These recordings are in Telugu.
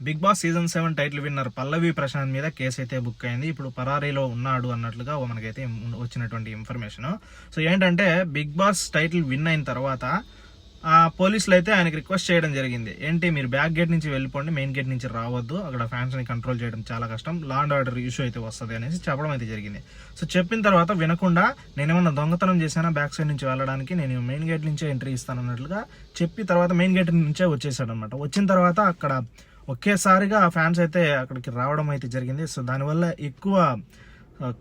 Big Boss season 7 title winner Pallavi Prashanth మీద కేసు అయితే బుక్ అయింది. ఇప్పుడు పరారీలో ఉన్నాడు అన్నట్లుగా మనకైతే వచ్చినటువంటి ఇన్ఫర్మేషన్. సో ఏంటంటే బిగ్ బాస్ టైటిల్ విన్ అయిన తర్వాత పోలీసులు అయితే ఆయనకి రిక్వెస్ట్ చేయడం జరిగింది. ఏంటి, మీరు బ్యాక్ గేట్ నుంచి వెళ్ళిపోండి, మెయిన్ గేట్ నుంచి రావద్దు, అక్కడ ఫ్యాన్స్ ని కంట్రోల్ చేయడం చాలా కష్టం, లా అండ్ ఆర్డర్ ఇష్యూ అయితే వస్తుంది అనేసి చెప్పడం అయితే జరిగింది. సో చెప్పిన తర్వాత వినకుండా నేనేమన్నా దొంగతనం చేశానా బ్యాక్ సైడ్ నుంచి వెళ్ళడానికి, నేను మెయిన్ గేట్ నుంచే ఎంట్రీ ఇస్తాను అన్నట్లుగా చెప్పి తర్వాత మెయిన్ గేట్ నుంచే వచ్చేసాడు అనమాట. వచ్చిన తర్వాత అక్కడ ఒకేసారిగా ఫ్యాన్స్ అయితే అక్కడికి రావడం అయితే జరిగింది. సో దానివల్ల ఎక్కువ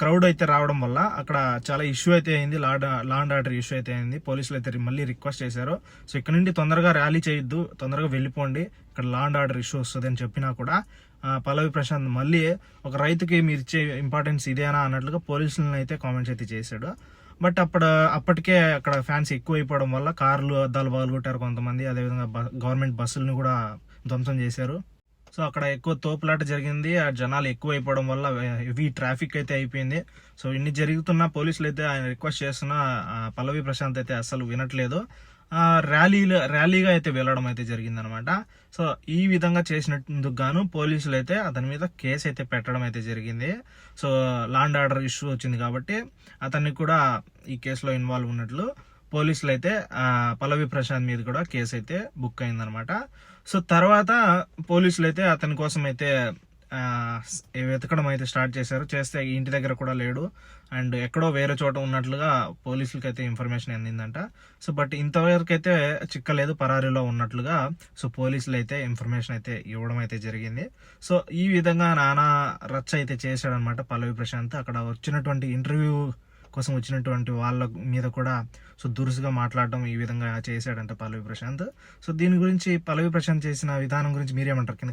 క్రౌడ్ అయితే రావడం వల్ల అక్కడ చాలా ఇష్యూ అయితే అయింది, లా అండ్ ఆర్డర్ ఇష్యూ అయితే అయింది. పోలీసులు అయితే మళ్ళీ రిక్వెస్ట్ చేశారు, సో ఇక్కడ నుండి తొందరగా ర్యాలీ చేయొద్దు, తొందరగా వెళ్ళిపోండి, ఇక్కడ లా అండ్ ఆర్డర్ ఇష్యూ వస్తుంది అని చెప్పినా కూడా పల్లవి ప్రశాంత్ మళ్ళీ ఒక రైతుకి మీరు ఇచ్చే ఇంపార్టెన్స్ ఇదేనా అన్నట్లుగా పోలీసులను అయితే కామెంట్స్ అయితే చేశాడు. బట్ అప్పటికే అక్కడ ఫ్యాన్స్ ఎక్కువ అయిపోవడం వల్ల కార్లు అద్దాలు పగలగొట్టారు కొంతమంది, అదేవిధంగా గవర్నమెంట్ బస్సులను కూడా ధ్వంసం చేశారు. సో అక్కడ ఎక్కువ తోపులాట జరిగింది, ఆ జనాలు ఎక్కువ అయిపోవడం వల్ల హెవీ ట్రాఫిక్ అయితే అయిపోయింది. సో ఇన్ని జరుగుతున్నా పోలీసులు అయితే ఆయన రిక్వెస్ట్ చేస్తున్నా పల్లవి ప్రశాంత్ అయితే అసలు వినట్లేదు. ర్యాలీగా అయితే వెళ్ళడం అయితే జరిగింది అనమాట. సో ఈ విధంగా చేసినందుకు గాను పోలీసులు అయితే అతని మీద కేసు అయితే పెట్టడం అయితే జరిగింది. So law and order issue వచ్చింది కాబట్టి అతన్ని కూడా ఈ కేసులో ఇన్వాల్వ్ ఉన్నట్లు పోలీసులు అయితే పల్లవి ప్రశాంత్ మీద కూడా కేసు అయితే బుక్ అయిందనమాట. సో తర్వాత పోలీసులు అయితే అతని కోసం అయితే వెతకడం అయితే స్టార్ట్ చేశారు. చేస్తే ఇంటి దగ్గర కూడా లేడు, అండ్ ఎక్కడో వేరే చోట ఉన్నట్లుగా పోలీసులకి అయితే ఇన్ఫర్మేషన్ అందిందంట. సో బట్ ఇంతవరకు అయితే చిక్కలేదు, పరారీలో ఉన్నట్లుగా సో పోలీసులు అయితే ఇన్ఫర్మేషన్ అయితే ఇవ్వడం అయితే జరిగింది. సో ఈ విధంగా నానా రచ్చ అయితే చేశాడనమాట పల్లవి ప్రశాంత్. అక్కడ వచ్చినటువంటి ఇంటర్వ్యూ కోసం వచ్చినటువంటి వాళ్ళ మీద కూడా సో దురుసుగా మాట్లాడడం ఈ విధంగా చేశాడంట పల్లవి ప్రశాంత్. సో దీని గురించి పల్లవి ప్రశాంత్ చేసిన విధానం గురించి మీరేమంటారు కింద